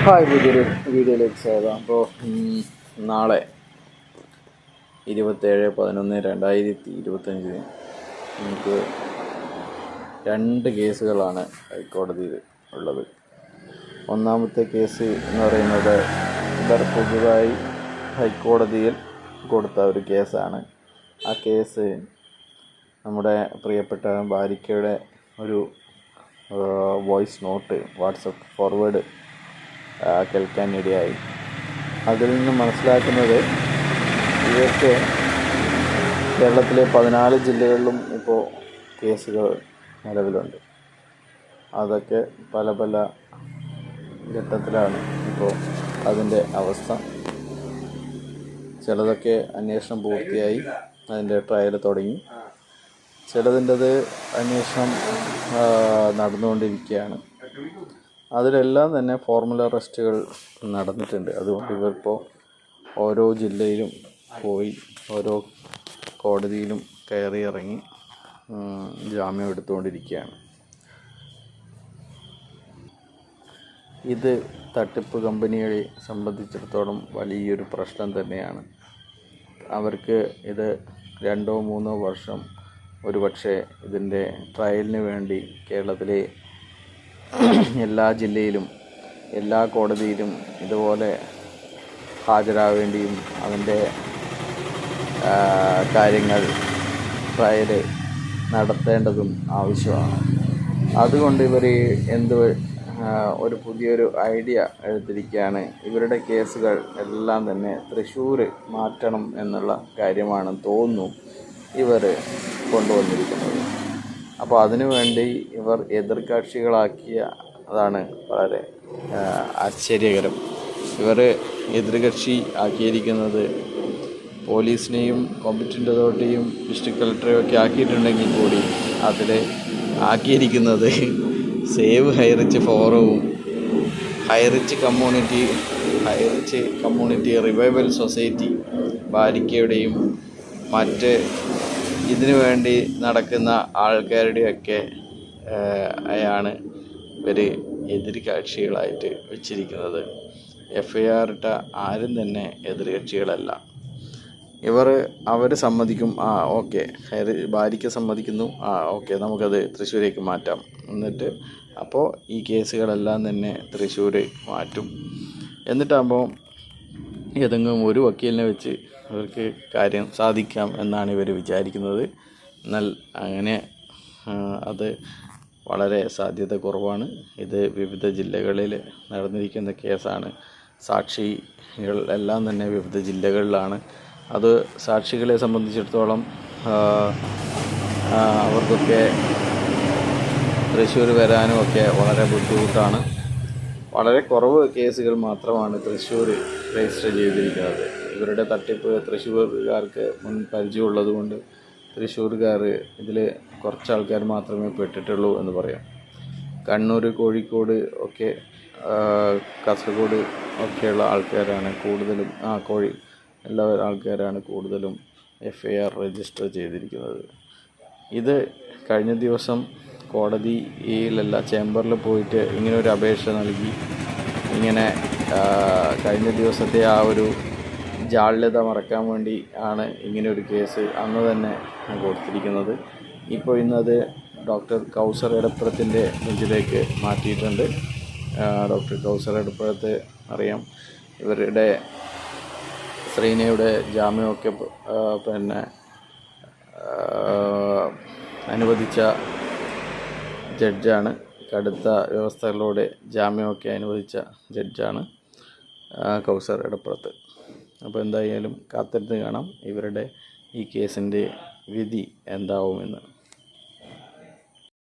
Hi, പുതിയൊരു വീഡിയോയിലേക്ക് സ്വാഗതം. അപ്പോൾ നാളെ 27/11/2025 നമുക്ക് 2 കേസുകളാണ് ഹൈക്കോടതിയിൽ ഉള്ളത്. ഒന്നാമത്തെ കേസ് എന്ന് പറയുന്നത് ഇവർ പുതുതായി ഹൈക്കോടതിയിൽ കൊടുത്ത ഒരു കേസാണ്. ആ കേസ് നമ്മുടെ പ്രിയപ്പെട്ട ബാരിക്കയുടെ ഒരു വോയിസ് നോട്ട് വാട്സപ്പ് ഫോർവേഡ് കേൾക്കാനിടയായി. അതിൽ നിന്ന് മനസ്സിലാക്കുന്നത് ഇവർക്ക് കേരളത്തിലെ 14 ജില്ലകളിലും ഇപ്പോൾ കേസുകൾ നിലവിലുണ്ട്. അതൊക്കെ പല പല ഘട്ടത്തിലാണ് ഇപ്പോൾ അതിൻ്റെ അവസ്ഥ. ചിലതൊക്കെ അന്വേഷണം പൂർത്തിയായി, അതിൻ്റെ ട്രയൽ തുടങ്ങി. ചിലതിൻ്റെത് അന്വേഷണം നടന്നുകൊണ്ടിരിക്കുകയാണ്. അതിലെല്ലാം തന്നെ ഫോർമൽ അറസ്റ്റുകൾ നടന്നിട്ടുണ്ട്. അതുകൊണ്ട് ഇവരിപ്പോൾ ഓരോ ജില്ലയിലും പോയി ഓരോ കോടതിയിലും കയറി ഇറങ്ങി ജാമ്യം എടുത്തുകൊണ്ടിരിക്കുകയാണ്. ഇത് തട്ടിപ്പ് കമ്പനികളെ സംബന്ധിച്ചിടത്തോളം വലിയൊരു പ്രശ്നം തന്നെയാണ്. അവർക്ക് ഇത് 2-3 വർഷം ഒരുപക്ഷെ ഇതിൻ്റെ ട്രയലിന് വേണ്ടി കേരളത്തിലെ എല്ലാ ജില്ലയിലും എല്ലാ കോടതിയിലും ഇതുപോലെ ഹാജരാവേണ്ടിയും അതിൻ്റെ കാര്യങ്ങൾ ട്രയൽ നടത്തേണ്ടതും ആവശ്യമാണ്. അതുകൊണ്ട് ഇവർ ഒരു പുതിയൊരു ഐഡിയ എടുത്തിരിക്കുകയാണ്. ഇവരുടെ കേസുകൾ എല്ലാം തന്നെ തൃശ്ശൂർ മാറ്റണം എന്നുള്ള കാര്യമാണെന്ന് തോന്നുന്നു ഇവർ കൊണ്ടുവന്നിരിക്കുന്നത്. അപ്പോൾ അതിനുവേണ്ടി ഇവർ എതിർകക്ഷികളാക്കിയ അതാണ് വളരെ ആശ്ചര്യകരം. ഇവർ എതിർകക്ഷി ആക്കിയിരിക്കുന്നത് പോലീസിനെയും കോമ്പറ്റൻ്റ് അതോറിറ്റിയും ഡിസ്ട്രിക്ട് കളക്ടറെയും ഒക്കെ ആക്കിയിട്ടുണ്ടെങ്കിൽ കൂടി അതിൽ ആക്കിയിരിക്കുന്നത് സേവ് ഹൈറിച്ച് ഫോറവും ഹൈറിച്ച് കമ്മ്യൂണിറ്റി റിവൈവൽ സൊസൈറ്റി ബാരിക്കയുടെയും മറ്റ് ഇതിനു വേണ്ടി നടക്കുന്ന ആൾക്കാരുടെയൊക്കെ ആണ് ഇവർ എതിർകക്ഷികളായിട്ട് വെച്ചിരിക്കുന്നത്. FIR ഇട്ട ആരും തന്നെ എതിർകക്ഷികളല്ല. അവർ സമ്മതിക്കും, ഓക്കെ ബാരിക്ക സമ്മതിക്കുന്നു, ഓക്കെ നമുക്കത് തൃശ്ശൂരേക്ക് മാറ്റാം. എന്നിട്ട് അപ്പോൾ ഈ കേസുകളെല്ലാം തന്നെ തൃശ്ശൂർ മാറ്റും. എന്നിട്ടാകുമ്പോൾ ഏതെങ്കിലും ഒരു വക്കീലിനെ വെച്ച് അവർക്ക് കാര്യം സാധിക്കാം എന്നാണ് ഇവർ വിചാരിക്കുന്നത്. എന്നാൽ അങ്ങനെ അത് വളരെ സാധ്യത കുറവാണ്. ഇത് വിവിധ ജില്ലകളിൽ നടന്നിരിക്കുന്ന കേസാണ്. സാക്ഷികൾ എല്ലാം തന്നെ വിവിധ ജില്ലകളിലാണ്. അത് സാക്ഷികളെ സംബന്ധിച്ചിടത്തോളം അവർക്കൊക്കെ തൃശ്ശൂർ വരാനും ഒക്കെ വളരെ ബുദ്ധിമുട്ടാണ്. വളരെ കുറവ് കേസുകൾ മാത്രമാണ് തൃശ്ശൂർ രജിസ്റ്റർ ചെയ്തിരിക്കുന്നത്. ഇവരുടെ തട്ടിപ്പ് തൃശ്ശൂർകാർക്ക് മുൻ പരിചയമുള്ളത് കൊണ്ട് തൃശ്ശൂർകാർ ഇതിൽ കുറച്ച് ആൾക്കാർ മാത്രമേ പെട്ടിട്ടുള്ളൂ എന്ന് പറയാം. കണ്ണൂർ, കോഴിക്കോട് ഒക്കെ കാസർഗോഡ് ഒക്കെയുള്ള ആൾക്കാരാണ് കൂടുതലും എല്ലാ ആൾക്കാരാണ് കൂടുതലും FIR രജിസ്റ്റർ ചെയ്തിരിക്കുന്നത്. ഇത് കഴിഞ്ഞ ദിവസം കോടതിയിലല്ല ചേംബറിൽ പോയിട്ട് ഇങ്ങനെ ഒരു അപേക്ഷ നൽകി. ഇങ്ങനെ കഴിഞ്ഞ ദിവസത്തെ ആ ഒരു ജാള്യത മറക്കാൻ വേണ്ടി ആണ് ഇങ്ങനെ ഒരു കേസ് അന്ന് തന്നെ കൊടുത്തിരിക്കുന്നത്. ഇപ്പോൾ ഇന്നത് ഡോക്ടർ കൗസർ എടപ്പുറത്തിൻ്റെ ബെഞ്ചിലേക്ക് മാറ്റിയിട്ടുണ്ട്. ഡോക്ടർ കൗസർ എടപ്പുറത്ത് അറിയാം, ഇവരുടെ ശ്രീനയുടെ ജാമ്യമൊക്കെ അനുവദിച്ച ജഡ്ജാണ്. കടുത്ത വ്യവസ്ഥകളോടെ ജാമ്യമൊക്കെ അനുവദിച്ച ജഡ്ജാണ് കൗസർ എടപ്പുറത്ത്. അപ്പോൾ എന്തായാലും കാത്തിരുന്ന് കാണാം ഇവരുടെ ഈ കേസിൻ്റെ വിധി എന്താവുമെന്ന്.